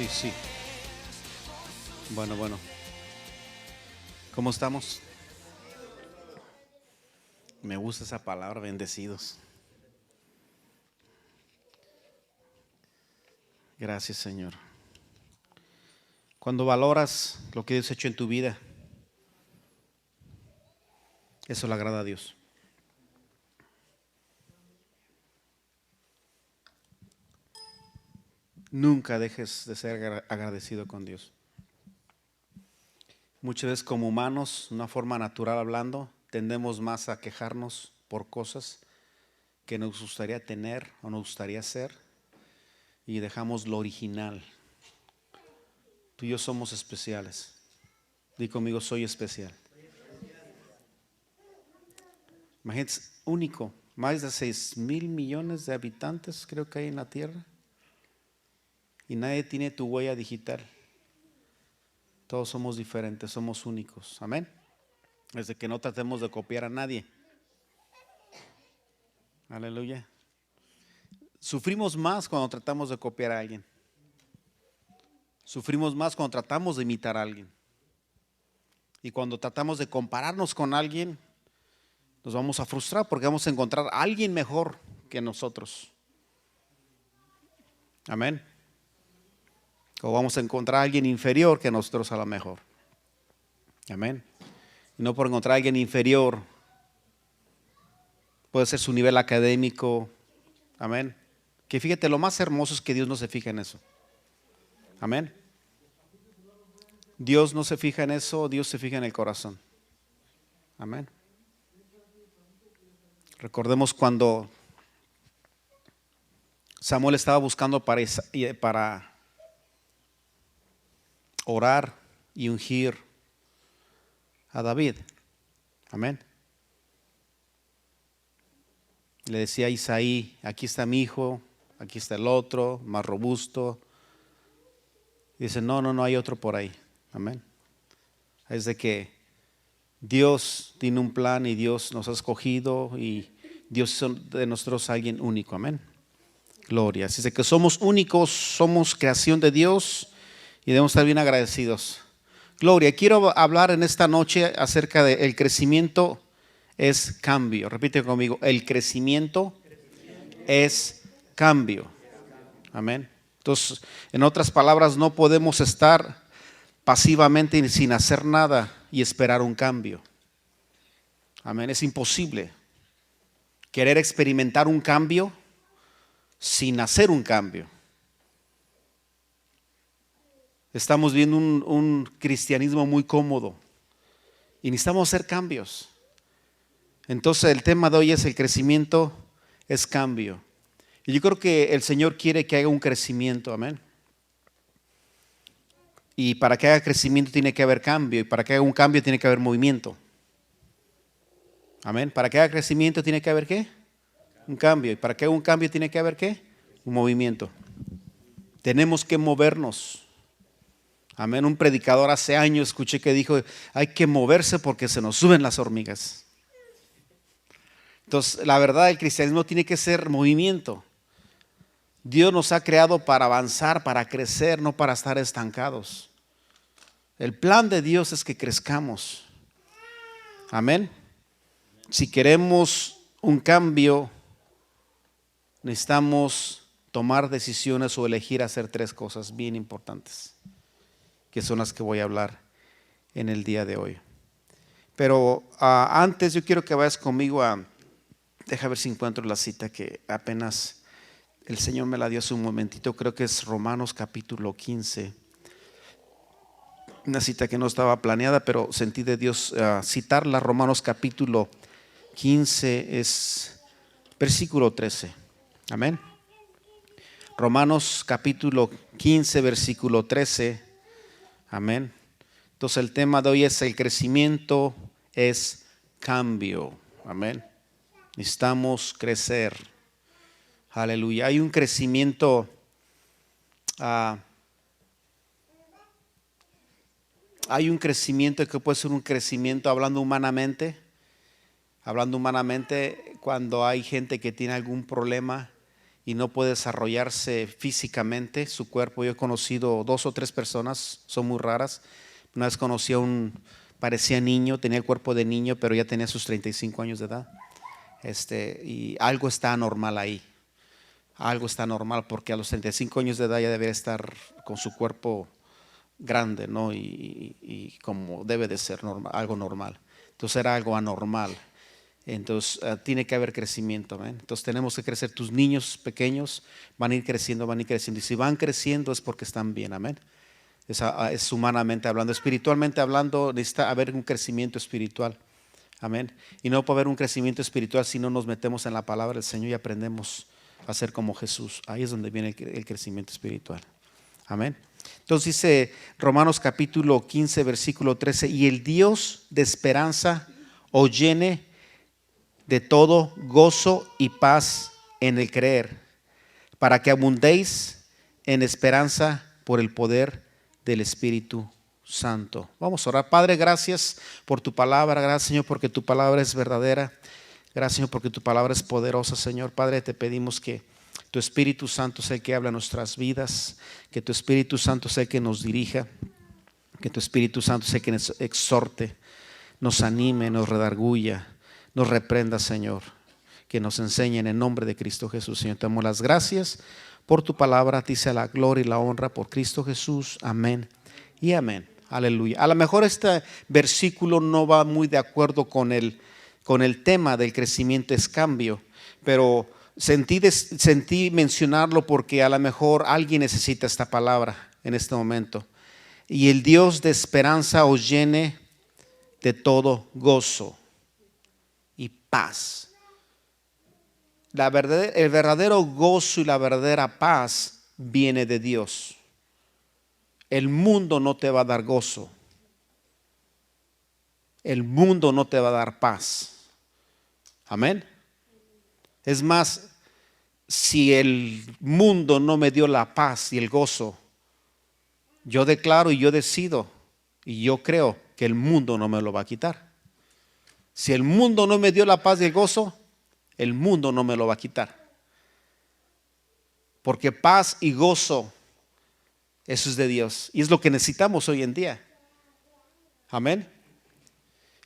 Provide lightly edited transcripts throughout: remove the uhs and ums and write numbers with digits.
Sí, sí. Bueno. ¿Cómo estamos? Me gusta esa palabra, bendecidos. Gracias, Señor. Cuando valoras lo que Dios ha hecho en tu vida, eso le agrada a Dios. Nunca dejes de ser agradecido con Dios. Muchas veces como humanos, de una forma natural hablando, tendemos más a quejarnos por cosas que nos gustaría tener o nos gustaría hacer y dejamos lo original. Tú y yo somos especiales. Di conmigo, soy especial. Imagínate, único. Más de 6,000 millones de habitantes creo que hay en la tierra. Y nadie tiene tu huella digital. Todos somos diferentes, somos únicos. Amén. Desde que no tratemos de copiar a nadie. Aleluya. Sufrimos más cuando tratamos de copiar a alguien. Sufrimos más cuando tratamos de imitar a alguien. Y cuando tratamos de compararnos con alguien, nos vamos a frustrar porque vamos a encontrar a alguien mejor que nosotros. Amén. O vamos a encontrar a alguien inferior que nosotros a lo mejor. Amén. Y no por encontrar a alguien inferior, puede ser su nivel académico. Amén. Que fíjate, lo más hermoso es que Dios no se fija en eso. Amén. Dios no se fija en eso, Dios se fija en el corazón. Amén. Recordemos cuando Samuel estaba buscando para orar y ungir a David. Amén. Le decía a Isaí, aquí está mi hijo, aquí está el otro, más robusto. Y dice, no hay otro por ahí. Amén. Es de que Dios tiene un plan y Dios nos ha escogido y Dios hizo de nosotros alguien único. Amén. Gloria. Así es que somos únicos, somos creación de Dios y debemos estar bien agradecidos. Gloria. Quiero hablar en esta noche acerca del crecimiento es cambio. Repite conmigo, el crecimiento es cambio. Amén. Entonces, en otras palabras, no podemos estar pasivamente sin hacer nada y esperar un cambio. Amén. Es imposible querer experimentar un cambio sin hacer un cambio. Estamos viendo un cristianismo muy cómodo y necesitamos hacer cambios. Entonces el tema de hoy es el crecimiento es cambio. Y yo creo que el Señor quiere que haga un crecimiento, amén. Y para que haga crecimiento tiene que haber cambio. Y para que haga un cambio tiene que haber movimiento. Amén. Para que haga crecimiento tiene que haber ¿qué? Un cambio. Y para que haga un cambio tiene que haber ¿qué? Un movimiento. Tenemos que movernos. Amén. Un predicador hace años escuché que dijo, hay que moverse porque se nos suben las hormigas. Entonces, la verdad, el cristianismo tiene que ser movimiento. Dios nos ha creado para avanzar, para crecer, no para estar estancados. El plan de Dios es que crezcamos. Amén. Si queremos un cambio, necesitamos tomar decisiones o elegir hacer 3 cosas bien importantes, que son las que voy a hablar en el día de hoy. Pero antes yo quiero que vayas conmigo deja ver si encuentro la cita que apenas el Señor me la dio hace un momentito, creo que es Romanos capítulo 15. Una cita que no estaba planeada, pero sentí de Dios citarla. Romanos capítulo 15 es versículo 13. Amén. Romanos capítulo 15, versículo 13. Amén. Entonces el tema de hoy es el crecimiento es cambio. Amén. Necesitamos crecer. Aleluya. Hay un crecimiento que puede ser un crecimiento hablando humanamente cuando hay gente que tiene algún problema y no puede desarrollarse físicamente su cuerpo. Yo he conocido 2 o 3 personas, son muy raras. Una vez conocí a parecía niño, tenía el cuerpo de niño, pero ya tenía sus 35 años de edad. Y algo está anormal ahí. Algo está anormal, porque a los 35 años de edad ya debería estar con su cuerpo grande, ¿no? Y como debe de ser normal, algo normal. Entonces era algo anormal. Entonces tiene que haber crecimiento, ¿ven? Entonces tenemos que crecer. Tus niños pequeños van a ir creciendo, van a ir creciendo. Y si van creciendo es porque están bien, amén. Es humanamente hablando. Espiritualmente hablando, necesita haber un crecimiento espiritual, amén. Y no puede haber un crecimiento espiritual si no nos metemos en la palabra del Señor y aprendemos a ser como Jesús. Ahí es donde viene el crecimiento espiritual, amén. Entonces dice Romanos capítulo 15 versículo 13: y el Dios de esperanza os llene de todo gozo y paz en el creer, para que abundéis en esperanza por el poder del Espíritu Santo. Vamos a orar. Padre, gracias por tu palabra. Gracias, Señor, porque tu palabra es verdadera. Gracias, Señor, porque tu palabra es poderosa, Señor. Padre, te pedimos que tu Espíritu Santo sea el que habla en nuestras vidas, que tu Espíritu Santo sea el que nos dirija, que tu Espíritu Santo sea el que nos exhorte, nos anime, nos redarguya, nos reprenda, Señor, que nos enseñe en el nombre de Cristo Jesús. Señor, te damos las gracias por tu palabra. A ti sea la gloria y la honra por Cristo Jesús. Amén y amén. Aleluya. A lo mejor este versículo no va muy de acuerdo con el tema del crecimiento es cambio, pero sentí mencionarlo porque a lo mejor alguien necesita esta palabra en este momento. Y el Dios de esperanza os llene de todo gozo y paz. El verdadero gozo y la verdadera paz viene de Dios. El mundo no te va a dar gozo. El mundo no te va a dar paz. Amén. Es más, si el mundo no me dio la paz y el gozo, yo declaro y yo decido y yo creo que el mundo no me lo va a quitar. Si el mundo no me dio la paz y el gozo, el mundo no me lo va a quitar. Porque paz y gozo, eso es de Dios. Y es lo que necesitamos hoy en día. Amén.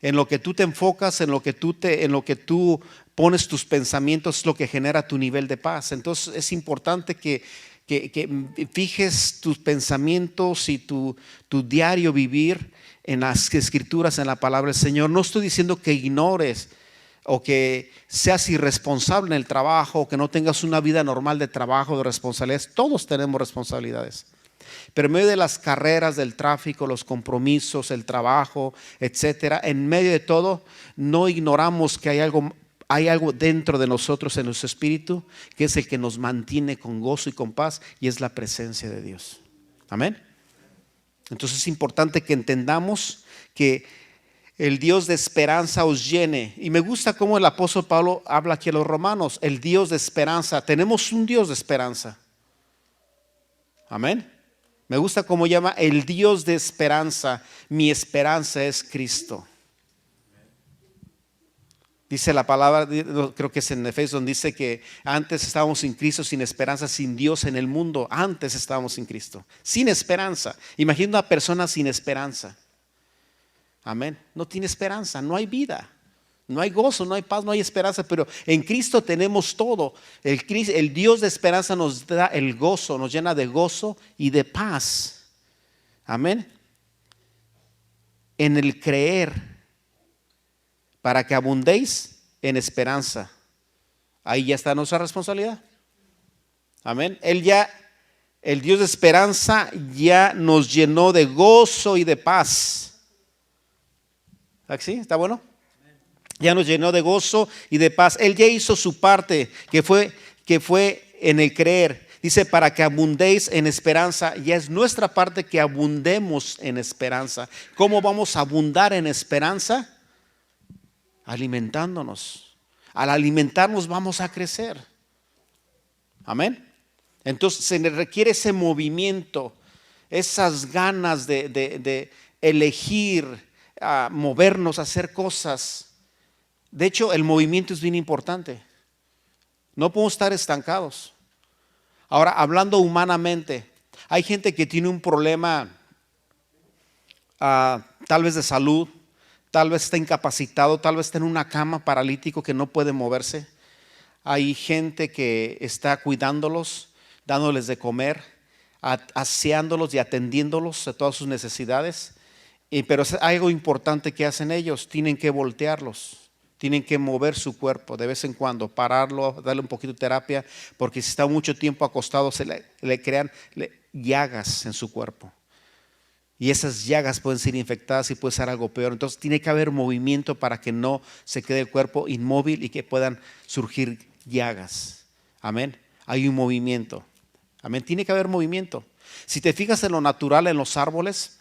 En lo que tú te enfocas, en lo que tú pones tus pensamientos, es lo que genera tu nivel de paz. Entonces es importante que fijes tus pensamientos y tu diario vivir en las escrituras, en la palabra del Señor. No estoy diciendo que ignores o que seas irresponsable en el trabajo, o que no tengas una vida normal de trabajo, de responsabilidades. Todos tenemos responsabilidades. Pero en medio de las carreras, del tráfico, los compromisos, el trabajo, etcétera, en medio de todo, no ignoramos que hay algo dentro de nosotros, en nuestro espíritu, que es el que nos mantiene con gozo y con paz, y es la presencia de Dios. Amén. Entonces es importante que entendamos que el Dios de esperanza os llene. Y me gusta cómo el apóstol Pablo habla aquí a los romanos. El Dios de esperanza. Tenemos un Dios de esperanza. Amén. Me gusta cómo llama el Dios de esperanza. Mi esperanza es Cristo. Dice la palabra, creo que es en Efesios, donde dice que antes estábamos sin Cristo, sin esperanza, sin Dios en el mundo. Antes estábamos sin Cristo, sin esperanza. Imagina una persona sin esperanza. Amén. No tiene esperanza, no hay vida, no hay gozo, no hay paz, no hay esperanza. Pero en Cristo tenemos todo. El Dios de esperanza nos da el gozo, nos llena de gozo y de paz. Amén. En el creer, para que abundéis en esperanza. Ahí ya está nuestra responsabilidad. Amén. El Dios de esperanza ya nos llenó de gozo y de paz. ¿Sí? ¿Está bueno? Ya nos llenó de gozo y de paz. Él ya hizo su parte, que fue en el creer. Dice, para que abundéis en esperanza. Ya es nuestra parte que abundemos en esperanza. ¿Cómo vamos a abundar en esperanza? Alimentándonos. Al alimentarnos vamos a crecer. Amén. Entonces se requiere ese movimiento, esas ganas de elegir, movernos, hacer cosas. De hecho, el movimiento es bien importante. No podemos estar estancados. Ahora, hablando humanamente, hay gente que tiene un problema, tal vez de salud, tal vez está incapacitado, tal vez está en una cama paralítico que no puede moverse. Hay gente que está cuidándolos, dándoles de comer, aseándolos y atendiéndolos a todas sus necesidades. Pero es algo importante que hacen ellos: tienen que voltearlos, tienen que mover su cuerpo de vez en cuando, pararlo, darle un poquito de terapia, porque si está mucho tiempo acostado le crean llagas en su cuerpo. Y esas llagas pueden ser infectadas y puede ser algo peor. Entonces tiene que haber movimiento para que no se quede el cuerpo inmóvil y que puedan surgir llagas. Amén. Hay un movimiento. Amén. Tiene que haber movimiento. Si te fijas en lo natural, en los árboles,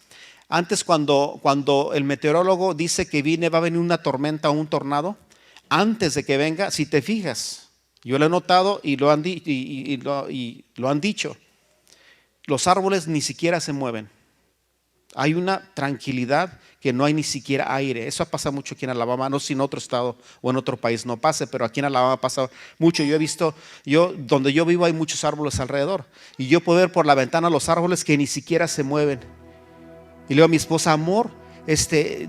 antes cuando el meteorólogo dice que va a venir una tormenta o un tornado, antes de que venga, si te fijas, yo lo he notado y lo han dicho, los árboles ni siquiera se mueven. Hay una tranquilidad que no hay ni siquiera aire. Eso pasa mucho aquí en Alabama, no sé si en otro estado o en otro país no pase, pero aquí en Alabama pasa mucho. Yo he visto, donde yo vivo hay muchos árboles alrededor, y yo puedo ver por la ventana los árboles que ni siquiera se mueven. Y le digo a mi esposa: amor,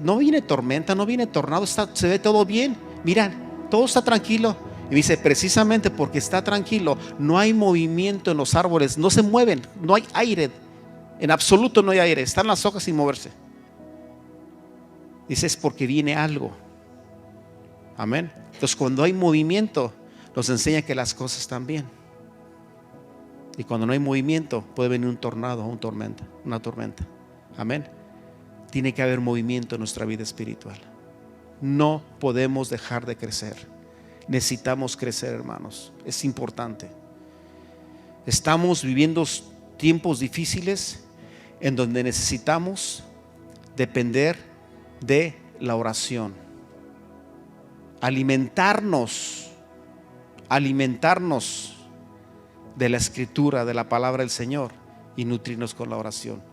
no viene tormenta, no viene tornado, se ve todo bien, mira, todo está tranquilo. Y me dice: precisamente porque está tranquilo, no hay movimiento en los árboles, no se mueven, no hay aire. En absoluto no hay aire, están las hojas sin moverse. Dice: es porque viene algo. Amén. Entonces, cuando hay movimiento, nos enseña que las cosas están bien. Y cuando no hay movimiento, puede venir un tornado o una tormenta. Amén. Tiene que haber movimiento en nuestra vida espiritual. No podemos dejar de crecer. Necesitamos crecer, hermanos. Es importante. Estamos viviendo tiempos difíciles en donde necesitamos depender de la oración, alimentarnos de la escritura, de la palabra del Señor, y nutrirnos con la oración.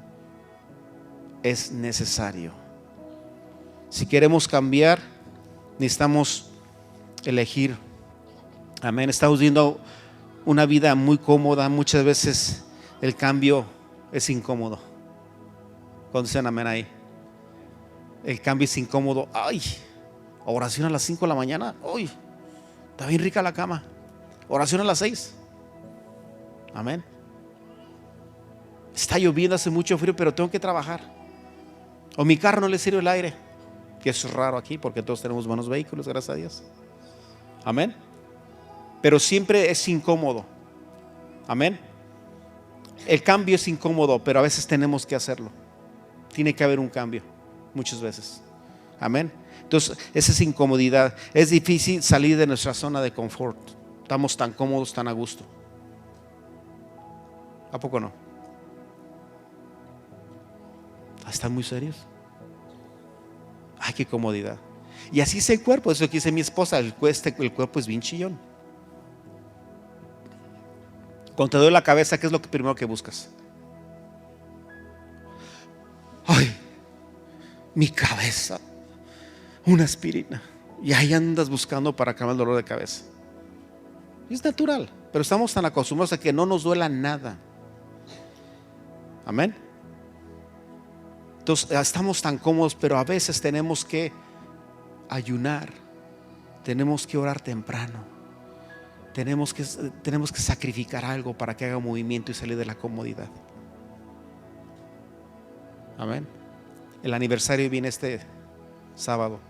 Es necesario. Si queremos cambiar, necesitamos elegir. Amén. Estamos viviendo una vida muy cómoda. Muchas veces el cambio es incómodo. Cuando dicen amén ahí, el cambio es incómodo. Ay, oración a las 5 de la mañana. Uy, está bien rica la cama. Oración a las 6. Amén. Está lloviendo, hace mucho frío, pero tengo que trabajar. O mi carro no le sirve el aire, que es raro aquí porque todos tenemos buenos vehículos, gracias a Dios. Amén. Pero siempre es incómodo. Amén. El cambio es incómodo, pero a veces tenemos que hacerlo. Tiene que haber un cambio, muchas veces. Amén. Entonces, esa es incomodidad. Es difícil salir de nuestra zona de confort. Estamos tan cómodos, tan a gusto. ¿A poco no? ¿Están muy serios? Ay, qué comodidad. Y así es el cuerpo. Eso que dice mi esposa: el cuerpo es bien chillón. Cuando te duele la cabeza, ¿qué es lo primero que buscas? Ay, mi cabeza, una aspirina. Y ahí andas buscando para acabar el dolor de cabeza. Es natural, pero estamos tan acostumbrados a que no nos duela nada. Amén. Entonces estamos tan cómodos, pero a veces tenemos que ayunar, tenemos que orar temprano, tenemos que sacrificar algo para que haga movimiento y salir de la comodidad. Amén. El aniversario viene este sábado.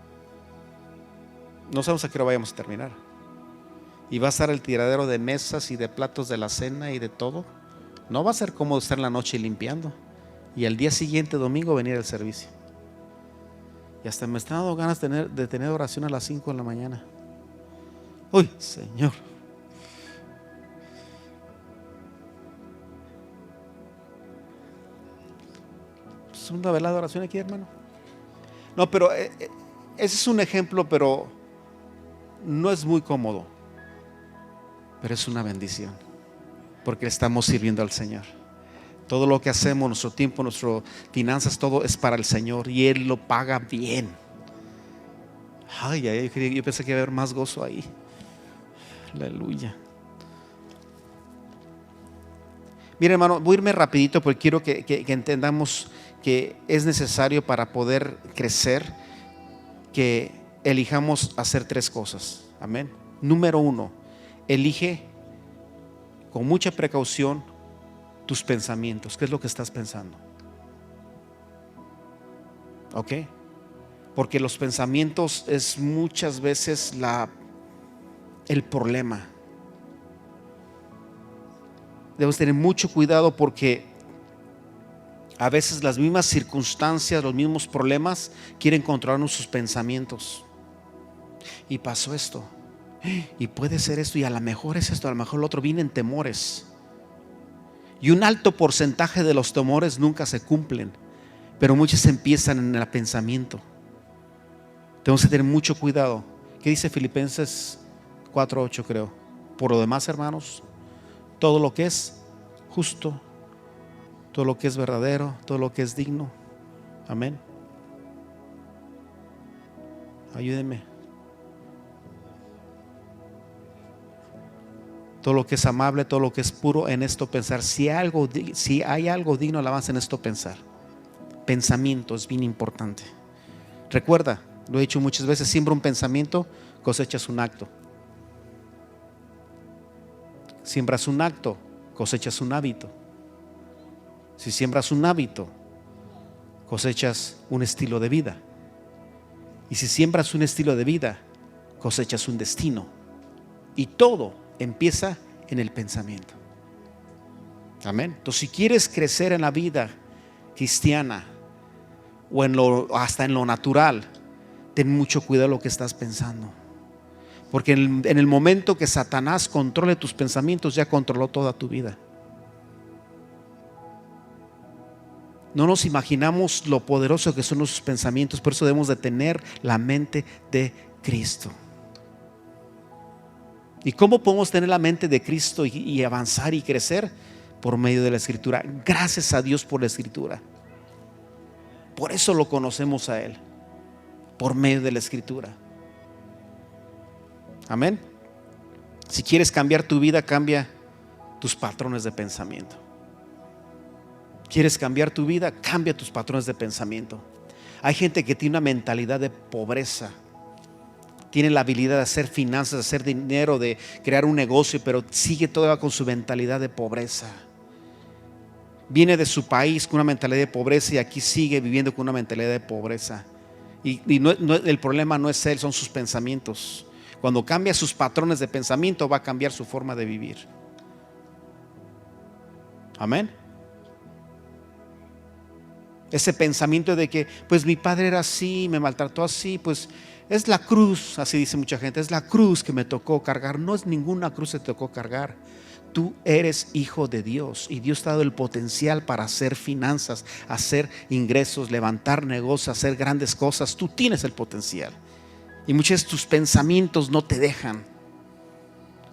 No sabemos a qué hora vayamos a terminar. Y va a estar el tiradero de mesas y de platos de la cena y de todo. No va a ser cómodo estar en la noche limpiando y al día siguiente, domingo, venir al servicio. Y hasta me están dando ganas de tener oración a las 5 de la mañana. Uy, Señor. ¿Es una velada de oración aquí, hermano? No, pero ese es un ejemplo, pero no es muy cómodo. Pero es una bendición, porque estamos sirviendo al Señor. Todo lo que hacemos, nuestro tiempo, nuestras finanzas, todo es para el Señor, y Él lo paga bien. Ay, yo pensé que iba a haber más gozo ahí. Aleluya. Mira, hermano, voy a irme rapidito porque quiero que entendamos que es necesario para poder crecer que elijamos hacer 3 cosas. Amén. Número 1, elige con mucha precaución tus pensamientos. ¿Qué es lo que estás pensando? ¿Ok? Porque los pensamientos es muchas veces el problema. Debemos tener mucho cuidado porque a veces las mismas circunstancias, los mismos problemas quieren controlar nuestros pensamientos. Y pasó esto, y puede ser esto, y a lo mejor es esto, a lo mejor lo otro. Vienen temores. Y un alto porcentaje de los temores nunca se cumplen, pero muchos empiezan en el pensamiento. Tenemos que tener mucho cuidado. ¿Qué dice Filipenses 4:8 creo? Por lo demás, hermanos, todo lo que es justo, todo lo que es verdadero, todo lo que es digno. Amén. Ayúdenme. Todo lo que es amable, todo lo que es puro, en esto pensar. Si hay algo digno de alabanza, en esto pensar. Pensamiento es bien importante. Recuerda, lo he dicho muchas veces, siembra un pensamiento, cosechas un acto. Siembras un acto, cosechas un hábito. Si siembras un hábito, cosechas un estilo de vida. Y si siembras un estilo de vida, cosechas un destino. Y todo empieza en el pensamiento. Amén. Entonces, si quieres crecer en la vida cristiana o hasta en lo natural, ten mucho cuidado de lo que estás pensando. Porque en el momento que Satanás controle tus pensamientos, ya controló toda tu vida. No nos imaginamos lo poderoso que son nuestros pensamientos. Por eso debemos de tener la mente de Cristo. ¿Y cómo podemos tener la mente de Cristo y avanzar y crecer? Por medio de la Escritura. Gracias a Dios por la Escritura. Por eso lo conocemos a Él, por medio de la Escritura. Amén. Si quieres cambiar tu vida, cambia tus patrones de pensamiento. ¿Quieres cambiar tu vida? Cambia tus patrones de pensamiento. Hay gente que tiene una mentalidad de pobreza. Tiene la habilidad de hacer finanzas, de hacer dinero, de crear un negocio, pero sigue todavía con su mentalidad de pobreza. Viene de su país con una mentalidad de pobreza y aquí sigue viviendo con una mentalidad de pobreza. Y el problema no es él, son sus pensamientos. Cuando cambia sus patrones de pensamiento, va a cambiar su forma de vivir. Amén. Ese pensamiento de que pues mi padre era así, me maltrató así, pues es la cruz, así dice mucha gente, es la cruz que me tocó cargar. No es ninguna cruz que te tocó cargar. Tú eres hijo de Dios y Dios te ha dado el potencial para hacer finanzas, hacer ingresos, levantar negocios, hacer grandes cosas. Tú tienes el potencial y muchos de tus pensamientos no te dejan.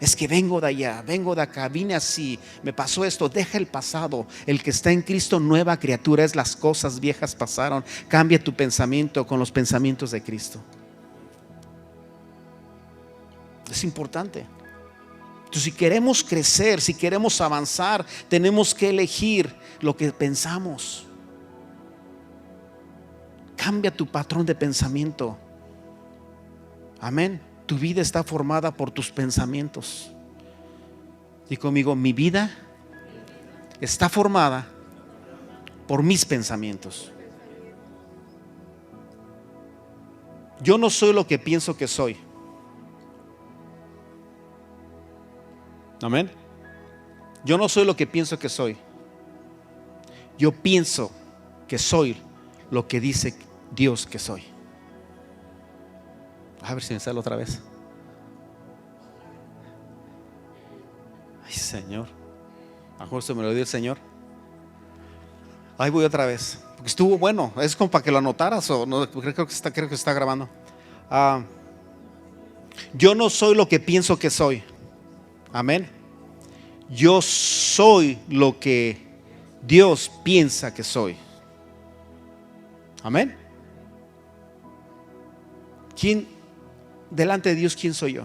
Es que vengo de allá, vengo de acá, vine así, me pasó esto. Deja el pasado. El que está en Cristo, nueva criatura es. Las cosas viejas pasaron. Cambia tu pensamiento con los pensamientos de Cristo. Es importante. Entonces, si queremos crecer, si queremos avanzar, tenemos que elegir lo que pensamos. Cambia tu patrón de pensamiento. Amén. Tu vida está formada por tus pensamientos. Y conmigo, mi vida está formada por mis pensamientos. Yo no soy lo que pienso que soy. Amén. Yo no soy lo que pienso que soy. Yo pienso que soy lo que dice Dios que soy. A ver si me sale otra vez. Ay, Señor. A lo mejor se me lo dio el Señor. Ahí voy otra vez. Porque estuvo bueno. Es como para que lo anotaras o no. Creo que está grabando. Yo no soy lo que pienso que soy. Amén. Yo soy lo que Dios piensa que soy. Amén. ¿Quién delante de Dios, quién soy yo?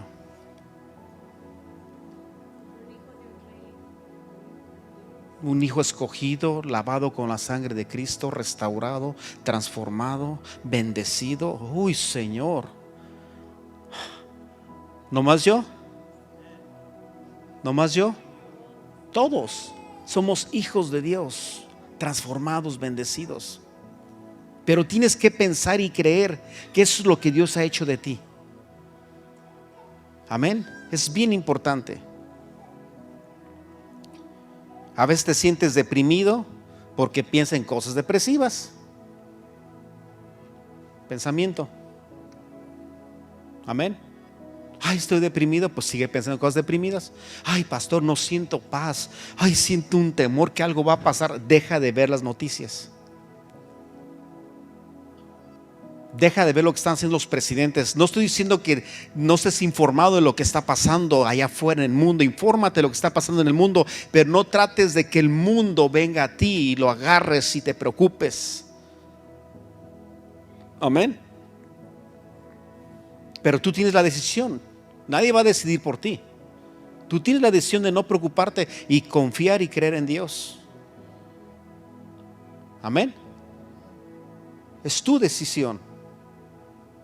un hijo escogido, lavado con la sangre de Cristo, restaurado, transformado, bendecido. Uy, Señor. ¿No más yo? ¿No más yo? Todos somos hijos de Dios, transformados, bendecidos. Pero tienes que pensar y creer que eso es lo que Dios ha hecho de ti. Amén. Es bien importante. A veces te sientes deprimido porque piensas en cosas depresivas. Pensamiento. Amén. Ay, estoy deprimido, pues sigue pensando en cosas deprimidas. Ay, pastor, no siento paz. Ay, siento un temor que algo va a pasar. Deja de ver las noticias. Deja de ver lo que están haciendo los presidentes. No estoy diciendo que no estés informado de lo que está pasando allá afuera en el mundo. Infórmate de lo que está pasando en el mundo, pero no trates de que el mundo venga a ti y lo agarres y te preocupes. Amén. Pero tú tienes la decisión. Nadie va a decidir por ti. Tú tienes la decisión de no preocuparte y confiar y creer en Dios. Amén. Es tu decisión.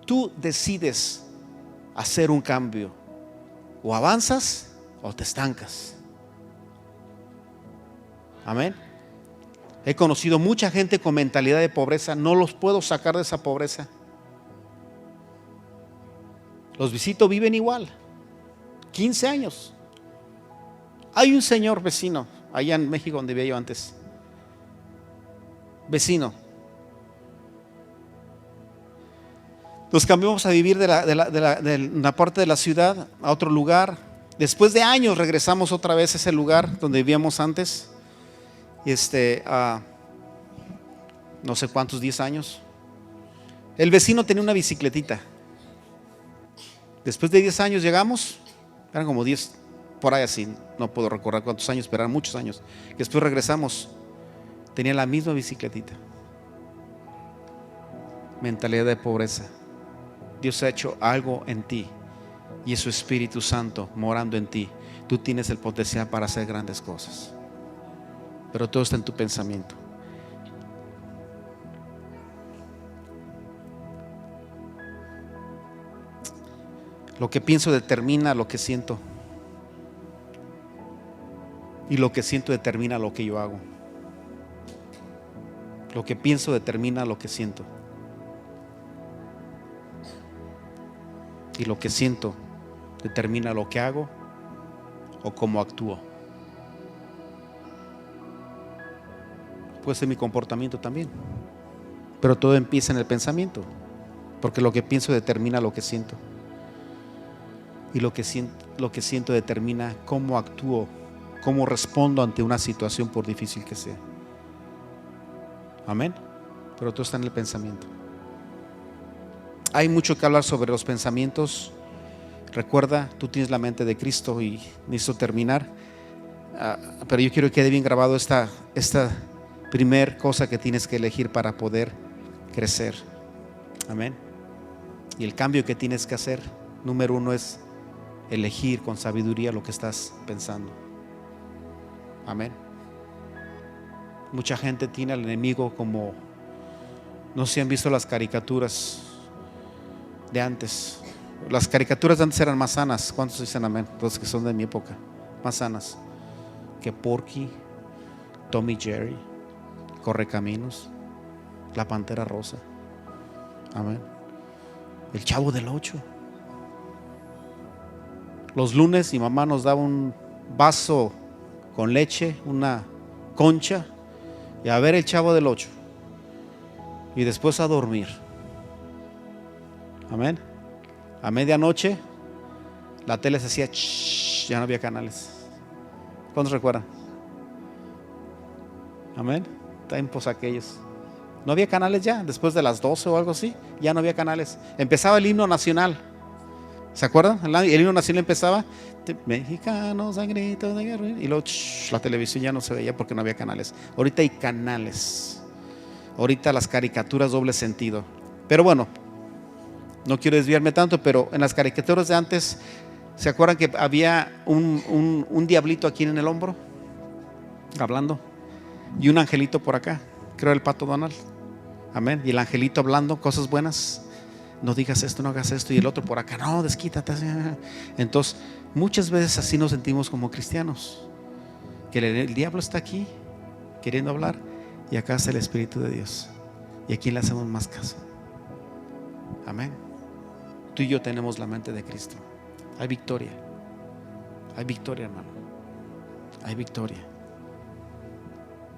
Tú decides hacer un cambio. O avanzas o te estancas. Amén. He conocido mucha gente con mentalidad de pobreza. No los puedo sacar de esa pobreza. Los visito, viven igual. 15 años. Hay un señor vecino allá en México donde vivía yo antes. Vecino. Nos cambiamos a vivir de una parte de la ciudad a otro lugar. Después de años regresamos otra vez a ese lugar donde vivíamos antes. No sé cuántos, 10 años. El vecino tenía una bicicletita. Después de 10 años llegamos. Eran como 10, por ahí así. No puedo recordar cuántos años, pero eran muchos años. Después regresamos. Tenía la misma bicicletita. Mentalidad de pobreza. Dios ha hecho algo en ti y es su Espíritu Santo morando en ti. Tú tienes el potencial para hacer grandes cosas, pero todo está en tu pensamiento. Lo que pienso determina lo que siento, y lo que siento determina lo que yo hago. Lo que pienso determina lo que siento, y lo que siento determina lo que hago o cómo actúo. Puede ser mi comportamiento también, pero todo empieza en el pensamiento, porque lo que pienso determina lo que siento, y lo que siento determina cómo actúo, cómo respondo ante una situación por difícil que sea. Amén. Pero todo está en el pensamiento. Hay mucho que hablar sobre los pensamientos. Recuerda, tú tienes la mente de Cristo, y necesito terminar, pero yo quiero que quede bien grabado esta primer cosa que tienes que elegir para poder crecer. Amén. Y el cambio que tienes que hacer, número 1, es elegir con sabiduría lo que estás pensando. Amén. Mucha gente tiene al enemigo como, no sé si han visto las caricaturas de antes. Las caricaturas de antes eran más sanas. ¿Cuántos dicen amén? Los que son de mi época, más sanas que Porky, Tommy Jerry, Correcaminos, La Pantera Rosa. Amén. El Chavo del 8. Los lunes mi mamá nos daba un vaso con leche, una concha, y a ver el Chavo del 8, y después a dormir. Amén. A medianoche la tele se hacía ya no había canales. ¿Cuántos recuerdan? Amén. Tiempos aquellos. No había canales ya, después de las 12 o algo así, ya no había canales. Empezaba el himno nacional. ¿Se acuerdan? El himno nacional empezaba, mexicanos a gritos de guerra, y luego la televisión ya no se veía porque no había canales. Ahorita hay canales. Ahorita las caricaturas doble sentido. Pero bueno, no quiero desviarme tanto, pero en las caricaturas de antes, ¿se acuerdan que había un diablito aquí en el hombro? Hablando. y un angelito por acá, creo el Pato Donald. Amén. Y el angelito hablando cosas buenas. No digas esto, no hagas esto. Y el otro por acá, no, desquítate. Entonces, muchas veces así nos sentimos como cristianos, que el diablo está aquí queriendo hablar, y acá está el Espíritu de Dios, y aquí le hacemos más caso. Amén. Tú y yo tenemos la mente de Cristo. Hay victoria. Hay victoria, hermano. Hay victoria.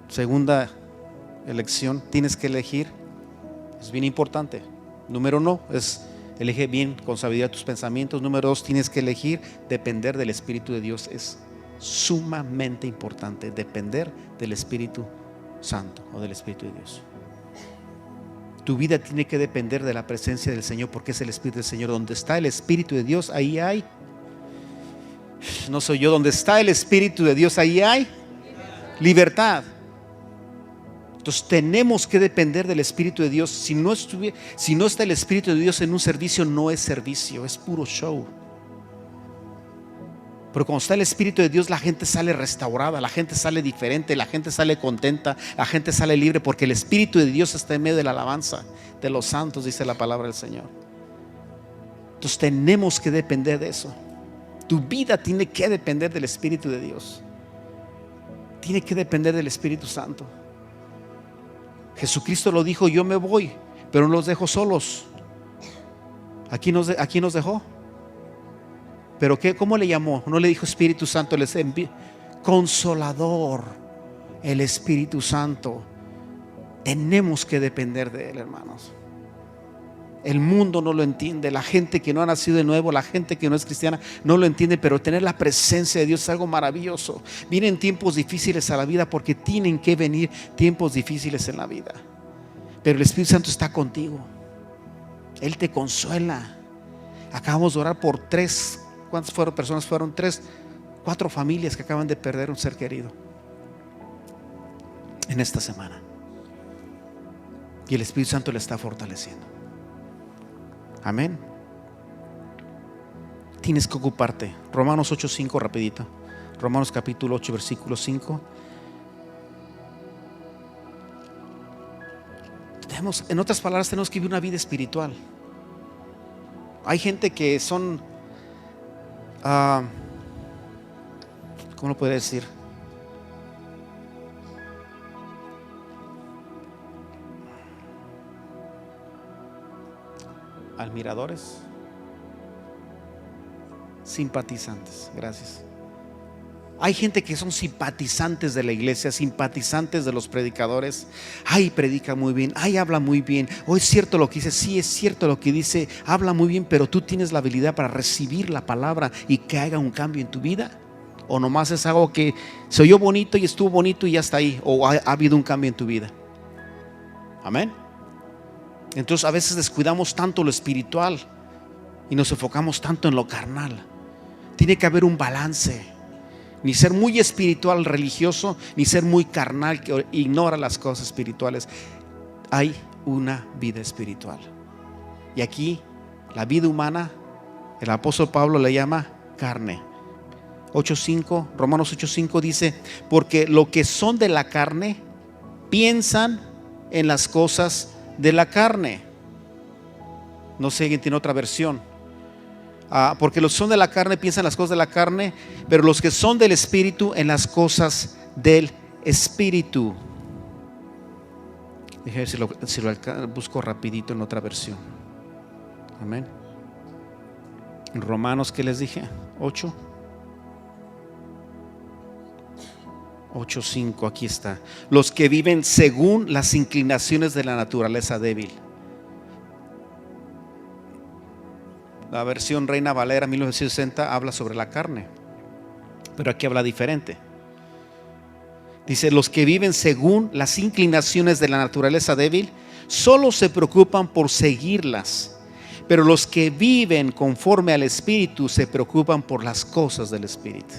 Segunda elección, tienes que elegir. Es bien importante. Número uno es elige bien con sabiduría tus pensamientos. Número dos, tienes que elegir depender del Espíritu de Dios. Es sumamente importante depender del Espíritu Santo o del Espíritu de Dios. Tu vida tiene que depender de la presencia del Señor, porque es el Espíritu del Señor. Donde está el Espíritu de Dios, ahí hay, no soy yo, donde está el Espíritu de Dios, ahí hay libertad. Entonces tenemos que depender del Espíritu de Dios. Si no está el Espíritu de Dios en un servicio, no es servicio, es puro show. Pero cuando está el Espíritu de Dios, la gente sale restaurada, la gente sale diferente, la gente sale contenta, la gente sale libre, porque el Espíritu de Dios está en medio de la alabanza de los santos, dice la palabra del Señor. Entonces tenemos que depender de eso. Tu vida tiene que depender del Espíritu de Dios. Tiene que depender del Espíritu Santo. Jesucristo lo dijo: yo me voy, pero no los dejo solos. Aquí nos dejó. Pero ¿cómo le llamó? No le dijo Espíritu Santo, les envió Consolador, el Espíritu Santo. Tenemos que depender de Él, hermanos. El mundo no lo entiende, la gente que no ha nacido de nuevo, la gente que no es cristiana no lo entiende, pero tener la presencia de Dios es algo maravilloso. Vienen tiempos difíciles a la vida, porque tienen que venir tiempos difíciles en la vida, pero el Espíritu Santo está contigo. Él te consuela. Acabamos de orar por ¿cuántas fueron personas? Fueron 4 familias que acaban de perder un ser querido en esta semana, y el Espíritu Santo le está fortaleciendo. Amén. Tienes que ocuparte. Romanos 8:5, rapidito. Romanos capítulo 8, versículo 5. En otras palabras, tenemos que vivir una vida espiritual. Hay gente que son ¿cómo lo puede decir? Admiradores, simpatizantes. Gracias. Hay gente que son simpatizantes de la iglesia, simpatizantes de los predicadores. Ay, predica muy bien, ay, habla muy bien, o es cierto lo que dice. Sí, es cierto lo que dice, habla muy bien, pero tú tienes la habilidad para recibir la palabra y que haga un cambio en tu vida. O nomás es algo que se oyó bonito y estuvo bonito y ya está ahí, o ha habido un cambio en tu vida. Amén. Entonces a veces descuidamos tanto lo espiritual y nos enfocamos tanto en lo carnal. Tiene que haber un balance. Ni ser muy espiritual religioso, ni ser muy carnal que ignora las cosas espirituales. Hay una vida espiritual. Y aquí la vida humana, el apóstol Pablo le llama carne. 8:5, Romanos 8:5 dice: porque lo que son de la carne piensan en las cosas de la carne. No sé, alguien tiene otra versión. Porque los que son de la carne piensan en las cosas de la carne, pero los que son del Espíritu en las cosas del Espíritu. Déjame ver si lo busco rapidito en otra versión. Amén. En Romanos, ¿qué les dije? 8:5, aquí está. Los que viven según las inclinaciones de la naturaleza débil. La versión Reina Valera 1960 habla sobre la carne, pero aquí habla diferente. Dice: los que viven según las inclinaciones de la naturaleza débil solo se preocupan por seguirlas, pero los que viven conforme al Espíritu se preocupan por las cosas del Espíritu.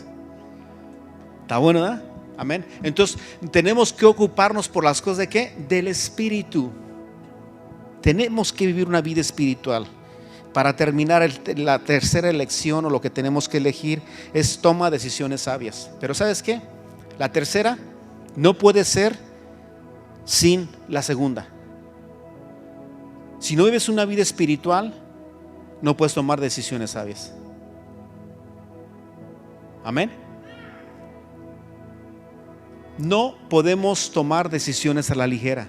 ¿Está bueno, verdad? Amén. Entonces tenemos que ocuparnos por las cosas de ¿qué? Del Espíritu. Tenemos que vivir una vida espiritual. Para terminar, la tercera elección, o lo que tenemos que elegir, es toma decisiones sabias. Pero ¿sabes qué? La tercera no puede ser sin la segunda. Si no vives una vida espiritual, no puedes tomar decisiones sabias. Amén. No podemos tomar decisiones a la ligera.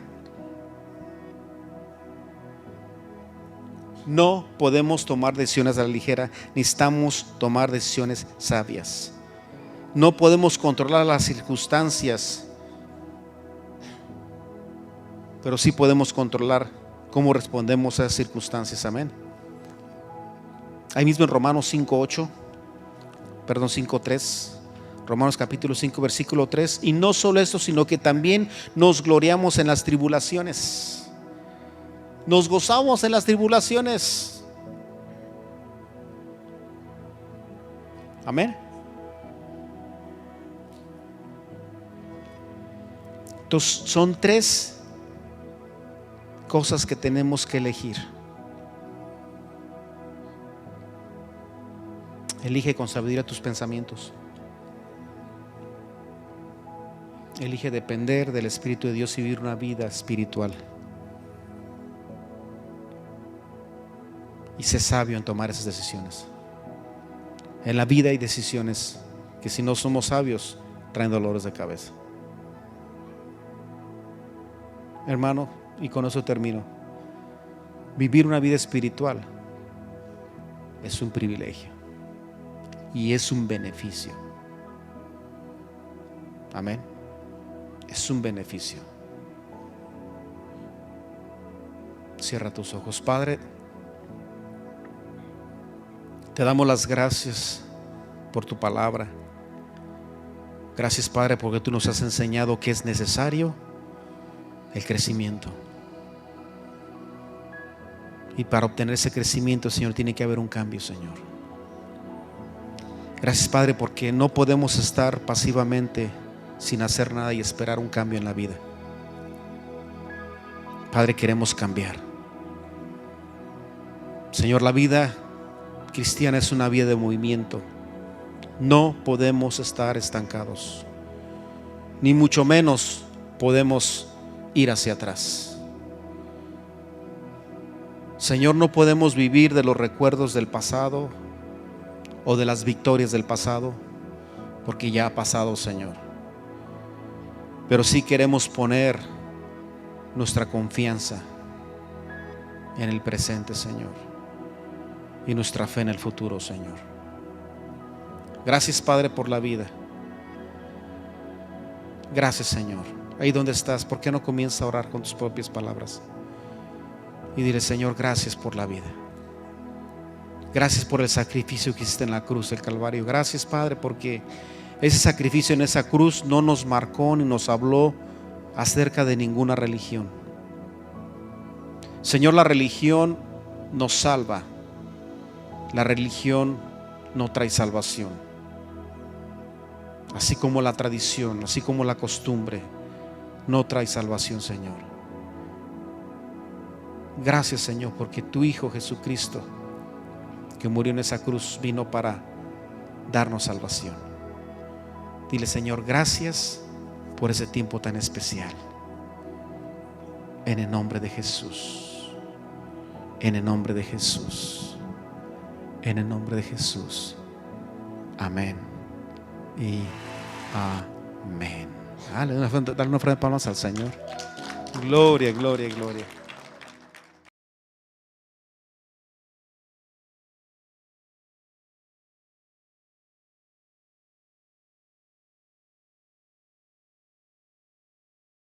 No podemos tomar decisiones a la ligera. Necesitamos tomar decisiones sabias. No podemos controlar las circunstancias, pero sí podemos controlar cómo respondemos a esas circunstancias. Amén. Ahí mismo en Romanos 5:3. Romanos capítulo 5 versículo 3. Y no solo esto, sino que también nos gloriamos en las tribulaciones. Nos gozamos en las tribulaciones. Amén. Entonces son 3 cosas que tenemos que elegir. Elige con sabiduría tus pensamientos. Elige depender del Espíritu de Dios y vivir una vida espiritual. Y sé sabio en tomar esas decisiones. En la vida hay decisiones que, si no somos sabios, traen dolores de cabeza. Hermano, y con eso termino. Vivir una vida espiritual es un privilegio y es un beneficio. Amén. Es un beneficio. Cierra tus ojos. Padre, te damos las gracias por tu palabra. Gracias, Padre, porque tú nos has enseñado que es necesario el crecimiento. Y para obtener ese crecimiento, Señor, tiene que haber un cambio, Señor. Gracias, Padre, porque no podemos estar pasivamente sin hacer nada y esperar un cambio en la vida. Padre, queremos cambiar. Señor, la vida cristiana es una vida de movimiento. No podemos estar estancados, ni mucho menos podemos ir hacia atrás. Señor, no podemos vivir de los recuerdos del pasado o de las victorias del pasado, porque ya ha pasado, Señor. Pero sí queremos poner nuestra confianza en el presente, Señor, y nuestra fe en el futuro, Señor. Gracias, Padre, por la vida. Gracias, Señor. Ahí donde estás, ¿por qué no comienzas a orar con tus propias palabras? Y dile: Señor, gracias por la vida. Gracias por el sacrificio que hiciste en la cruz del Calvario. Gracias, Padre, porque ese sacrificio en esa cruz no nos marcó ni nos habló acerca de ninguna religión. Señor, la religión nos salva. La religión no trae salvación. Así como la tradición, así como la costumbre, no trae salvación, Señor. Gracias, Señor, porque tu Hijo Jesucristo, que murió en esa cruz, vino para darnos salvación. Dile: Señor, gracias por ese tiempo tan especial. En el nombre de Jesús. En el nombre de Jesús. En el nombre de Jesús. Amén y amén. Dale una ofrenda de palmas al Señor. Gloria, gloria, gloria.